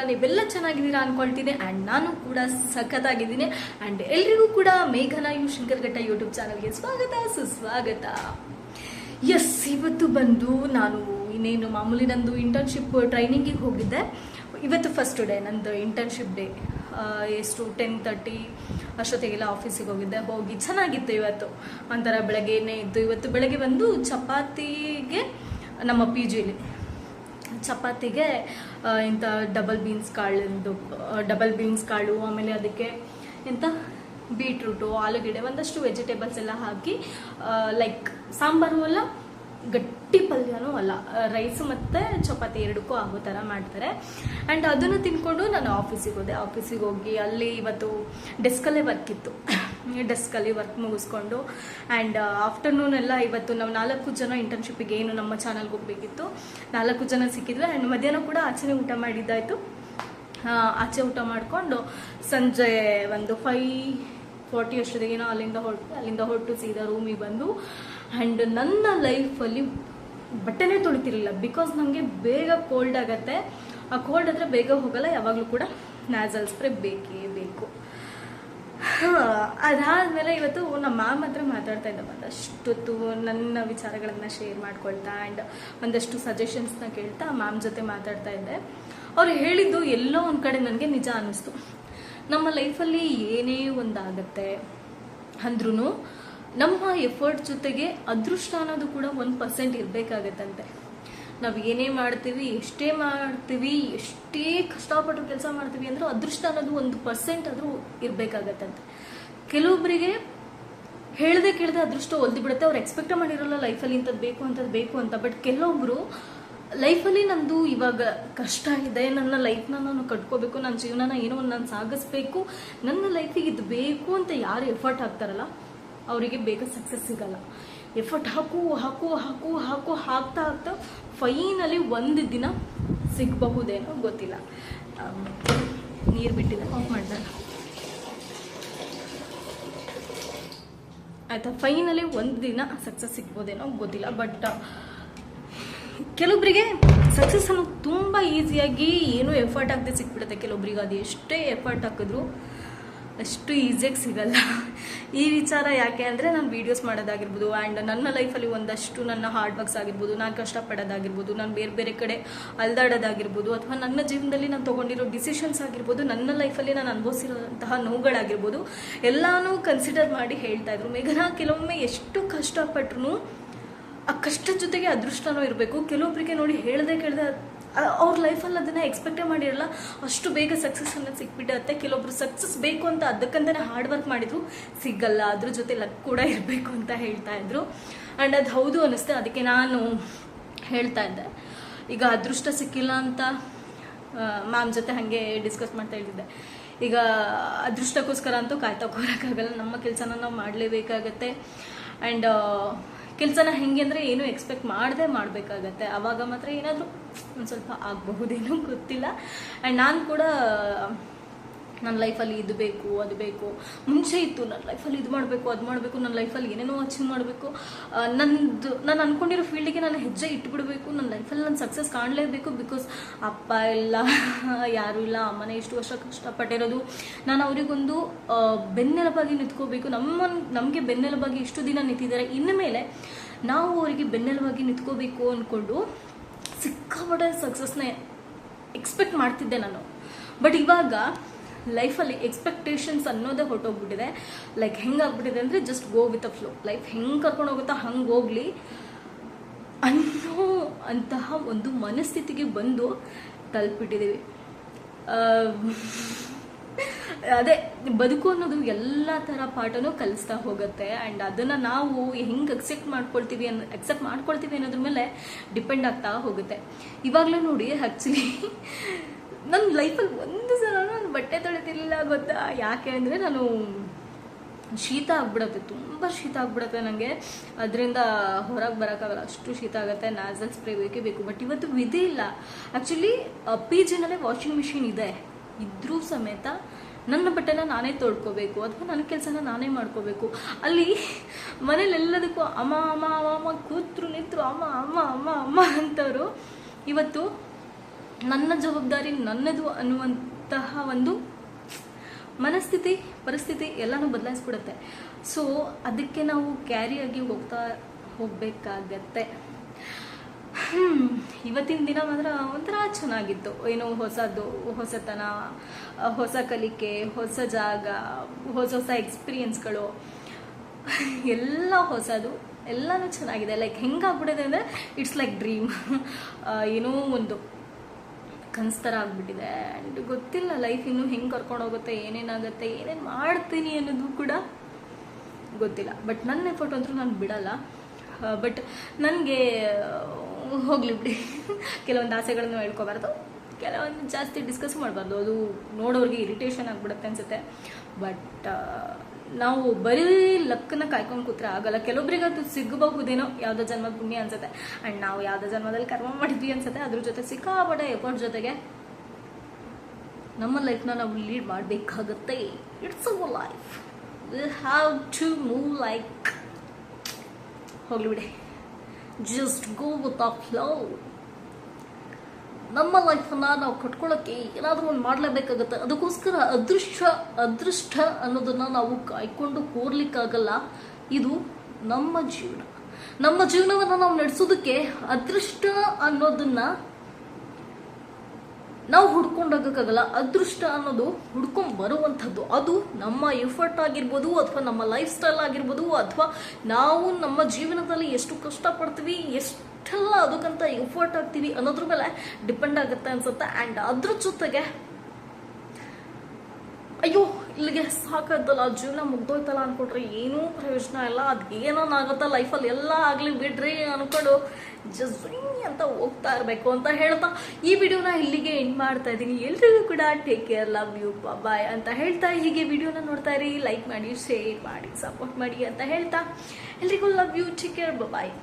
ನೀವೆಲ್ಲ ಚೆನ್ನಾಗಿದ್ದೀರಾ ಅನ್ಕೊಳ್ತೀನಿ ಆ್ಯಂಡ್ ನಾನು ಕೂಡ ಸಖತ್ತಾಗಿದ್ದೀನಿ. ಆ್ಯಂಡ್ ಎಲ್ರಿಗೂ ಕೂಡ ಮೇಘನಾ ಯು ಶಿಂಕರ್ಘಟ್ಟ ಯೂಟ್ಯೂಬ್ ಚಾನಲ್ಗೆ ಸ್ವಾಗತ ಸುಸ್ವಾಗತ. ಎಸ್, ಇವತ್ತು ಬಂದು ನಾನು ಇನ್ನೇನು ಮಾಮೂಲಿ ನಂದು ಇಂಟರ್ನ್ಶಿಪ್ ಟ್ರೈನಿಂಗಿಗೆ ಹೋಗಿದ್ದೆ. ಇವತ್ತು ಫಸ್ಟ್ ಡೇ ನಂದು ಇಂಟರ್ನ್ಶಿಪ್ ಡೇ. ಎಷ್ಟು 10:30 ಅಷ್ಟೊತ್ತಿಗೆಲ್ಲ ಆಫೀಸಿಗೆ ಹೋಗಿ ಚೆನ್ನಾಗಿತ್ತು. ಇವತ್ತು ಒಂಥರ ಬೆಳಗ್ಗೆನೇ ಇದ್ದು. ಇವತ್ತು ಬೆಳಗ್ಗೆ ಬಂದು ಚಪಾತಿಗೆ ನಮ್ಮ ಪಿ ಜಿಲಿ ಚಪಾತಿಗೆ ಇಂಥ ಡಬಲ್ ಬೀನ್ಸ್ ಕಾಳು ಆಮೇಲೆ ಅದಕ್ಕೆ ಇಂಥ ಬೀಟ್ರೂಟು ಆಲೂಗೆಡ್ಡೆ ಒಂದಷ್ಟು ವೆಜಿಟೇಬಲ್ಸ್ ಎಲ್ಲ ಹಾಕಿ ಲೈಕ್ ಸಾಂಬಾರು ಅಲ್ಲ ಗಟ್ಟಿ ಪಲ್ಯನೂ ಅಲ್ಲ, ರೈಸ್ ಮತ್ತು ಚಪಾತಿ ಎರಡಕ್ಕೂ ಆಗೋ ಥರ ಮಾಡ್ತಾರೆ. ಆ್ಯಂಡ್ ಅದನ್ನು ತಿನ್ಕೊಂಡು ನಾನು ಆಫೀಸಿಗೆ ಹೋಗಿ ಅಲ್ಲಿ ಇವತ್ತು ಡೆಸ್ಕಲ್ಲೇ ವರ್ಕ್ ಇತ್ತು. ಡೆಸ್ಕಲ್ಲಿ ವರ್ಕ್ ಮುಗಿಸ್ಕೊಂಡು ಆ್ಯಂಡ್ ಆಫ್ಟರ್ನೂನ್ ಎಲ್ಲ ಇವತ್ತು ನಾವು 4 ಜನ ಇಂಟರ್ನ್ಶಿಪ್ಪಿಗೆ ಏನು ನಮ್ಮ ಚಾನಲ್ಗೆ ಹೋಗಬೇಕಿತ್ತು 4 ಜನ ಸಿಕ್ಕಿದ್ವಿ. ಆ್ಯಂಡ್ ಮಧ್ಯಾಹ್ನ ಕೂಡ ಆಚೆನೇ ಊಟ ಮಾಡಿದ್ದಾಯಿತು. ಆಚೆ ಊಟ ಮಾಡಿಕೊಂಡು ಸಂಜೆ ಒಂದು 5:40 ಅಷ್ಟೊತ್ತಿಗೇನೋ ಅಲ್ಲಿಂದ ಹೊರಟು ಸೀದಾ ರೂಮಿಗೆ ಬಂದು. ಆ್ಯಂಡ್ ನನ್ನ ಲೈಫಲ್ಲಿ ಬಟ್ಟೆನೇ ತೊಳಿತಿರಲಿಲ್ಲ, ಬಿಕಾಸ್ ನನಗೆ ಬೇಗ ಕೋಲ್ಡ್ ಆಗುತ್ತೆ. ಆ ಕೋಲ್ಡ್ ಆದರೆ ಬೇಗ ಹೋಗಲ್ಲ. ಯಾವಾಗಲೂ ಕೂಡ ನ್ಯಾಸಲ್ ಸ್ಪ್ರೇ ಬೇಕೇ ಬೇಕು. ಅದಾದಮೇಲೆ ಇವತ್ತು ನಮ್ಮ ಮ್ಯಾಮ್ ಹತ್ರ ಮಾತಾಡ್ತಾ ಇದ್ದೆ. ಒಂದಷ್ಟು ನನ್ನ ವಿಚಾರಗಳನ್ನು ಶೇರ್ ಮಾಡ್ಕೊಳ್ತಾ ಆ್ಯಂಡ್ ಒಂದಷ್ಟು ಸಜೆಷನ್ಸ್ನ ಕೇಳ್ತಾ ಮ್ಯಾಮ್ ಜೊತೆ ಮಾತಾಡ್ತಾ ಇದ್ದೆ. ಅವ್ರು ಹೇಳಿದ್ದು ಎಲ್ಲೋ ಒಂದು ಕಡೆ ನನಗೆ ನಿಜ ಅನ್ನಿಸ್ತು. ನಮ್ಮ ಲೈಫಲ್ಲಿ ಏನೇ ಒಂದಾಗತ್ತೆ ಅಂದ್ರೂ ನಮ್ಮ ಎಫರ್ಟ್ ಜೊತೆಗೆ ಅದೃಷ್ಟ ಅನ್ನೋದು ಕೂಡ 1% ಇರಬೇಕಾಗತ್ತಂತೆ. ನಾವು ಏನೇ ಮಾಡ್ತೀವಿ, ಎಷ್ಟೇ ಕಷ್ಟಪಟ್ಟು ಕೆಲಸ ಮಾಡ್ತೀವಿ ಅಂದ್ರೆ ಅದೃಷ್ಟ ಅನ್ನೋದು 1% ಆದರೂ ಇರಬೇಕಾಗತ್ತಂತೆ. ಕೆಲವೊಬ್ಬರಿಗೆ ಹೇಳ್ದೆ ಕೇಳದೆ ಅದೃಷ್ಟ ಒಲ್ದಿ ಬಿಡುತ್ತೆ. ಅವ್ರು ಎಕ್ಸ್ಪೆಕ್ಟ್ ಮಾಡಿರೋಲ್ಲ ಲೈಫಲ್ಲಿ ಇಂಥದ್ದು ಬೇಕು ಅಂತ. ಬಟ್ ಕೆಲವೊಬ್ಬರು ಲೈಫಲ್ಲಿ ನಂದು ಇವಾಗ ಕಷ್ಟ ಇದೆ, ನನ್ನ ಲೈಫ್ನ ನಾನು ಕಟ್ಕೋಬೇಕು, ನನ್ನ ಜೀವನನ ಏನೋ ಒಂದು ನಾನು ಸಾಗಿಸ್ಬೇಕು, ನನ್ನ ಲೈಫಿಗೆ ಇದು ಬೇಕು ಅಂತ ಯಾರು ಎಫರ್ಟ್ ಹಾಕ್ತಾರಲ್ಲ ಅವರಿಗೆ ಬೇಗ ಸಕ್ಸಸ್ ಸಿಗಲ್ಲ. ಎಫರ್ಟ್ ಹಾಕ್ತಾ ಫೈನಲಿ ಒಂದು ದಿನ ಸಿಗಬಹುದೇನೋ ಗೊತ್ತಿಲ್ಲ. ನೀರು ಬಿಟ್ಟಿದೆ, ಆಫ್ ಮಾಡಿದೆ ಆಯಿತಾ. ಫೈನಲಿ ಒಂದು ದಿನ ಸಕ್ಸಸ್ ಸಿಗ್ಬೋದೇನೋ ಗೊತ್ತಿಲ್ಲ. ಬಟ್ ಕೆಲವೊಬ್ಬರಿಗೆ ಸಕ್ಸಸ್ ಅನ್ನೋದು ತುಂಬ ಈಸಿಯಾಗಿ ಏನೂ ಎಫರ್ಟ್ ಆಗದೆ ಸಿಕ್ಬಿಡುತ್ತೆ. ಕೆಲವೊಬ್ರಿಗೆ ಅದು ಎಷ್ಟೇ ಎಫರ್ಟ್ ಹಾಕಿದ್ರು ಅಷ್ಟು ಈಸಿಯಾಗಿ ಸಿಗಲ್ಲ. ಈ ವಿಚಾರ ಯಾಕೆ ಅಂದರೆ ನಾನು ವೀಡಿಯೋಸ್ ಮಾಡೋದಾಗಿರ್ಬೋದು ಆ್ಯಂಡ್ ನನ್ನ ಲೈಫಲ್ಲಿ ಒಂದಷ್ಟು ನನ್ನ ಹಾರ್ಡ್ ವರ್ಕ್ಸ್ ಆಗಿರ್ಬೋದು, ನಾನು ಕಷ್ಟಪಡೋದಾಗಿರ್ಬೋದು, ನಾನು ಬೇರೆ ಕಡೆ ಅಲ್ದಾಡೋದಾಗಿರ್ಬೋದು, ಅಥವಾ ನನ್ನ ಜೀವನದಲ್ಲಿ ನಾನು ತೊಗೊಂಡಿರೋ ಡಿಸಿಷನ್ಸ್ ಆಗಿರ್ಬೋದು, ನನ್ನ ಲೈಫಲ್ಲಿ ನಾನು ಅನುಭವಿಸಿರೋಂತಹ ನೋವುಗಳಾಗಿರ್ಬೋದು ಎಲ್ಲನೂ ಕನ್ಸಿಡರ್ ಮಾಡಿ ಹೇಳ್ತಾ ಇದ್ರು. ಮೇಘನಾ, ಕೆಲವೊಮ್ಮೆ ಎಷ್ಟು ಕಷ್ಟಪಟ್ರು ಆ ಕಷ್ಟದ ಜೊತೆಗೆ ಅದೃಷ್ಟನೂ ಇರಬೇಕು. ಕೆಲವೊಬ್ಬರಿಗೆ ನೋಡಿ ಹೇಳ್ದೆ ಕೇಳ್ದೆ ಅವ್ರ ಲೈಫಲ್ಲಿ ಅದನ್ನು ಎಕ್ಸ್ಪೆಕ್ಟೇ ಮಾಡಿರಲ್ಲ, ಅಷ್ಟು ಬೇಗ ಸಕ್ಸಸ್ ಅನ್ನೋದು ಸಿಕ್ಬಿಡುತ್ತೆ. ಕೆಲವೊಬ್ರು ಸಕ್ಸಸ್ ಬೇಕು ಅಂತ ಅದಕ್ಕಂತಲೇ ಹಾರ್ಡ್ ವರ್ಕ್ ಮಾಡಿದ್ರು ಸಿಗಲ್ಲ, ಅದ್ರ ಜೊತೆ ಲಕ್ ಕೂಡ ಇರಬೇಕು ಅಂತ ಹೇಳ್ತಾ ಇದ್ರು. ಆ್ಯಂಡ್ ಅದು ಹೌದು ಅನ್ನಿಸ್ತೆ. ಅದಕ್ಕೆ ನಾನು ಹೇಳ್ತಾ ಇದ್ದೆ, ಈಗ ಅದೃಷ್ಟ ಸಿಕ್ಕಿಲ್ಲ ಅಂತ ಮ್ಯಾಮ್ ಜೊತೆ ಹಾಗೆ ಡಿಸ್ಕಸ್ ಮಾಡ್ತಾ ಇದ್ದಿದ್ದೆ. ಈಗ ಅದೃಷ್ಟಕ್ಕೋಸ್ಕರ ಅಂತೂ ಕಾಯ್ತಾ ಕೂರೋಕ್ಕಾಗಲ್ಲ, ನಮ್ಮ ಕೆಲಸನ ನಾವು ಮಾಡಲೇಬೇಕಾಗತ್ತೆ. ಆ್ಯಂಡ್ ಕೆಲಸನ ಹೆಂಗೆ ಅಂದರೆ ಏನು ಎಕ್ಸ್ಪೆಕ್ಟ್ ಮಾಡಬೇಕಾಗತ್ತೆ. ಆವಾಗ ಮಾತ್ರ ಏನಾದರೂ ಒಂದು ಸ್ವಲ್ಪ ಆಗಬಹುದೇನೋ ಗೊತ್ತಿಲ್ಲ. ಆ್ಯಂಡ್ ನಾನು ಕೂಡ ನನ್ನ ಲೈಫಲ್ಲಿ ಇದು ಬೇಕು ಅದು ಬೇಕು, ಮುಂಚೆ ಇತ್ತು ನನ್ನ ಲೈಫಲ್ಲಿ ಇದು ಮಾಡಬೇಕು ಅದು ಮಾಡಬೇಕು, ನನ್ನ ಲೈಫಲ್ಲಿ ಏನೇನೋ ಅಚೀವ್ ಮಾಡಬೇಕು, ನಾನು ಅಂದ್ಕೊಂಡಿರೋ ಫೀಲ್ಡಿಗೆ ನಾನು ಹೆಜ್ಜೆ ಇಟ್ಬಿಡಬೇಕು, ನನ್ನ ಲೈಫಲ್ಲಿ ನಾನು ಸಕ್ಸಸ್ ಕಾಣಲೇಬೇಕು. ಬಿಕಾಸ್ ಅಪ್ಪ ಇಲ್ಲ, ಯಾರೂ ಇಲ್ಲ, ಅಮ್ಮನೇ ಇಷ್ಟು ವರ್ಷ ಕಷ್ಟಪಟ್ಟಿರೋದು, ನಾನು ಅವರಿಗೊಂದು ಬೆನ್ನೆಲುಬಾಗಿ ನಿಂತ್ಕೋಬೇಕು. ನಮಗೆ ಬೆನ್ನೆಲುಬಾಗಿ ಇಷ್ಟು ದಿನ ನಿಂತಿದ್ದಾರೆ, ಇನ್ಮೇಲೆ ನಾವು ಅವರಿಗೆ ಬೆನ್ನೆಲುಬಾಗಿ ನಿಂತ್ಕೋಬೇಕು ಅಂದ್ಕೊಂಡು ಸಿಕ್ಕಾಪಟ್ಟೆ ಸಕ್ಸಸ್ನ ಎಕ್ಸ್ಪೆಕ್ಟ್ ಮಾಡ್ತಿದ್ದೆ ನಾನು. ಬಟ್ ಇವಾಗ ಲೈಫಲ್ಲಿ ಎಕ್ಸ್ಪೆಕ್ಟೇಷನ್ಸ್ ಅನ್ನೋದೇ ಹೊರಟೋಗ್ಬಿಟ್ಟಿದೆ. ಲೈಕ್ ಹೆಂಗಾಗ್ಬಿಟ್ಟಿದೆ ಅಂದರೆ just go with a flow. Life ಹೆಂಗೆ ಕರ್ಕೊಂಡು ಹೋಗುತ್ತಾ ಹಂಗೆ ಹೋಗಲಿ ಅನ್ನೋ ಅಂತಹ ಒಂದು ಮನಸ್ಥಿತಿಗೆ ಬಂದು ತಲುಪಿಟ್ಟಿದ್ದೀವಿ. ಅದೇ ಬದುಕು ಅನ್ನೋದು ಎಲ್ಲ ಥರ ಪಾಠನೂ ಕಲಿಸ್ತಾ ಹೋಗುತ್ತೆ. ಆ್ಯಂಡ್ ಅದನ್ನು ನಾವು ಹೆಂಗೆ ಅಕ್ಸೆಪ್ಟ್ ಮಾಡ್ಕೊಳ್ತೀವಿ ಅನ್ನೋದ್ರ ಮೇಲೆ ಡಿಪೆಂಡ್ ಆಗ್ತಾ ಹೋಗುತ್ತೆ. ಇವಾಗಲೂ ನೋಡಿ, ಆ್ಯಕ್ಚುಲಿ ನನ್ನ ಲೈಫಲ್ಲಿ ಒಂದು ಸಲ ನಾನು ಬಟ್ಟೆ ತೊಳಿತಿರ್ಲಿಲ್ಲ ಗೊತ್ತಾ. ಯಾಕೆ ಅಂದರೆ ನಾನು ಶೀತ ಆಗ್ಬಿಡುತ್ತೆ, ತುಂಬ ಶೀತ ಆಗ್ಬಿಡುತ್ತೆ ನನಗೆ. ಅದರಿಂದ ಹೊರಗೆ ಬರೋಕ್ಕಾಗಲ್ಲ, ಅಷ್ಟು ಶೀತ ಆಗುತ್ತೆ. ನ್ಯಾಸಲ್ ಸ್ಪ್ರೇ ಬೇಕೇ ಬೇಕು. ಬಟ್ ಇವತ್ತು ವಿಧಿ ಇಲ್ಲ. ಆ್ಯಕ್ಚುಲಿ ಪಿ ಜಿನಲ್ಲೇ ವಾಷಿಂಗ್ ಮಿಷಿನ್ ಇದ್ರೂ ಸಮೇತ ನನ್ನ ಬಟ್ಟೆನ ನಾನೇ ತೊಳ್ಕೊಬೇಕು ಅಥವಾ ನನ್ನ ಕೆಲಸನ ನಾನೇ ಮಾಡ್ಕೋಬೇಕು. ಅಲ್ಲಿ ಮನೇಲೆಲ್ಲದಕ್ಕೂ ಅಮ್ಮ ಅಮ್ಮ ಅಮ್ಮ ಅಮ್ಮ ಕೂತ್ರು ನಿಂತರು ಅಮ್ಮ ಅಮ್ಮ ಅಮ್ಮ ಅಮ್ಮ ಅಂತವರು ಇವತ್ತು ನನ್ನ ಜವಾಬ್ದಾರಿ ನನ್ನದು ಅನ್ನುವಂತಹ ಒಂದು ಮನಸ್ಥಿತಿ ಪರಿಸ್ಥಿತಿ ಎಲ್ಲನೂ ಬದಲಾಯಿಸ್ಬಿಡುತ್ತೆ. ಸೊ ಅದಕ್ಕೆ ನಾವು ಕ್ಯಾರಿಯಾಗಿ ಹೋಗಬೇಕಾಗತ್ತೆ. ಇವತ್ತಿನ ದಿನ ಮಾತ್ರ ಒಂಥರ ಚೆನ್ನಾಗಿತ್ತು. ಏನೋ ಹೊಸತನ, ಹೊಸ ಕಲಿಕೆ, ಹೊಸ ಜಾಗ, ಹೊಸ ಎಕ್ಸ್ಪೀರಿಯನ್ಸ್ಗಳು ಎಲ್ಲ ಹೊಸದು, ಎಲ್ಲನೂ ಚೆನ್ನಾಗಿದೆ. ಲೈಕ್ ಹೆಂಗಾಗ್ಬಿಟ್ಟಿದೆ ಅಂದರೆ ಇಟ್ಸ್ ಲೈಕ್ ಡ್ರೀಮ್. ಏನೋ ಒಂದು ಕನಸು ಥರ ಆಗ್ಬಿಟ್ಟಿದೆ. ಆ್ಯಂಡ್ ಗೊತ್ತಿಲ್ಲ ಲೈಫ್ ಇನ್ನೂ ಹೆಂಗೆ ಕರ್ಕೊಂಡು ಹೋಗುತ್ತೆ, ಏನೇನಾಗುತ್ತೆ, ಏನೇನು ಮಾಡ್ತೀನಿ ಅನ್ನೋದು ಕೂಡ ಗೊತ್ತಿಲ್ಲ. ಬಟ್ ನನ್ನ ಎಫರ್ಟ್ ಅಂತೂ ನಾನು ಬಿಡಲ್ಲ. ಬಟ್ ನನಗೆ ಹೋಗ್ಲಿ ಬಿಡಿ, ಕೆಲವೊಂದು ಆಸೆಗಳನ್ನು ಹೇಳ್ಕೊಬಾರ್ದು, ಕೆಲವೊಂದು ಜಾಸ್ತಿ ಡಿಸ್ಕಸ್ ಮಾಡಬಾರ್ದು, ಅದು ನೋಡೋರಿಗೆ ಇರಿಟೇಷನ್ ಆಗಿಬಿಡುತ್ತೆ ಅನಿಸುತ್ತೆ. ಬಟ್ ನಾವು ಬರೀ ಲಕ್ಕನ್ನ ಕಾಯ್ಕೊಂಡು ಕೂತ್ರೆ ಆಗಲ್ಲ. ಕೆಲವೊಬ್ರಿಗೆ ಅದು ಸಿಗಬಹುದೇನೋ, ಯಾವುದೋ ಜನ್ಮದ ಪುಣ್ಯ ಅನ್ಸುತ್ತೆ. ಆ್ಯಂಡ್ ನಾವು ಯಾವುದೋ ಜನ್ಮದಲ್ಲಿ ಕರ್ಮ ಮಾಡಿದ್ವಿ ಅನ್ಸುತ್ತೆ. ಅದ್ರ ಜೊತೆ ಸಿಕ್ಕಾಪಟ್ಟೆ ಎಫರ್ಟ್ ಜೊತೆಗೆ ನಮ್ಮ ಲೈಫ್ನ ನಾವು ಲೀಡ್ ಮಾಡಬೇಕಾಗತ್ತೆ. It's our life, we have to move like. ಹೋಗ್ಲಿ ಬಿಡಿ, just go with the flow. ನಮ್ಮ ಲೈಫನ್ನು ನಾವು ಕಟ್ಕೊಳ್ಳೋಕ್ಕೆ ಏನಾದರೂ ಒಂದು ಮಾಡಲೇಬೇಕಾಗತ್ತೆ. ಅದಕ್ಕೋಸ್ಕರ ಅದೃಷ್ಟ ಅನ್ನೋದನ್ನು ನಾವು ಕಾಯ್ಕೊಂಡು ಕೂರ್ಲಿಕ್ಕಾಗಲ್ಲ. ಇದು ನಮ್ಮ ಜೀವನ. ನಮ್ಮ ಜೀವನವನ್ನು ನಾವು ನಡೆಸೋದಕ್ಕೆ ಅದೃಷ್ಟ ಅನ್ನೋದನ್ನು ನಾವು ಹುಡ್ಕೊಂಡೋಗಕ್ಕಾಗಲ್ಲ. ಅದೃಷ್ಟ ಅನ್ನೋದು ಹುಡ್ಕೊಂಡು ಬರುವಂಥದ್ದು. ಅದು ನಮ್ಮ ಎಫರ್ಟ್ ಆಗಿರ್ಬೋದು, ಅಥವಾ ನಮ್ಮ ಲೈಫ್ ಸ್ಟೈಲ್ ಆಗಿರ್ಬೋದು, ಅಥವಾ ನಾವು ನಮ್ಮ ಜೀವನದಲ್ಲಿ ಎಷ್ಟು ಕಷ್ಟಪಡ್ತೀವಿ, ಎಷ್ಟೆಲ್ಲ ಅದಕ್ಕಂತ ಎಫರ್ಟ್ ಆಗ್ತೀವಿ ಅನ್ನೋದ್ರ ಮೇಲೆ ಡಿಪೆಂಡ್ ಆಗುತ್ತೆ ಅನ್ಸುತ್ತೆ. ಆ್ಯಂಡ್ ಅದ್ರ ಜೊತೆಗೆ ಅಯ್ಯೋ ಇಲ್ಲಿಗೆ ಸಾಕಾಯ್ತಲ್ಲ, ಜೀವನ ಮುಗ್ದೋಯ್ತಲ್ಲ ಅಂದ್ಕೊಟ್ರೆ ಏನೂ ಪ್ರಯೋಜನ ಇಲ್ಲ. ಅದು ಏನೋನಾಗುತ್ತಾ ಲೈಫಲ್ಲಿ ಎಲ್ಲ ಆಗಲಿ ಬಿಡ್ರಿ ಅಂದ್ಕೊಂಡು ಜಸ್ಟ್ ಅಂತ ಹೋಗ್ತಾ ಇರಬೇಕು ಅಂತ ಹೇಳ್ತಾ ಈ ವಿಡಿಯೋನ ಇಲ್ಲಿಗೆ ಎಂಡ್ ಮಾಡ್ತಾ ಇದ್ದೀನಿ. ಎಲ್ರಿಗೂ ಕೂಡ ಟೇಕ್ ಕೇರ್, ಲವ್ ಯು, ಬಾಯ್ ಅಂತ ಹೇಳ್ತಾ ಹೀಗೆ ವಿಡಿಯೋನ ನೋಡ್ತಾ ಇರಿ, ಲೈಕ್ ಮಾಡಿ, ಶೇರ್ ಮಾಡಿ, ಸಪೋರ್ಟ್ ಮಾಡಿ ಅಂತ ಹೇಳ್ತಾ ಎಲ್ರಿಗೂ love you, take care, bye.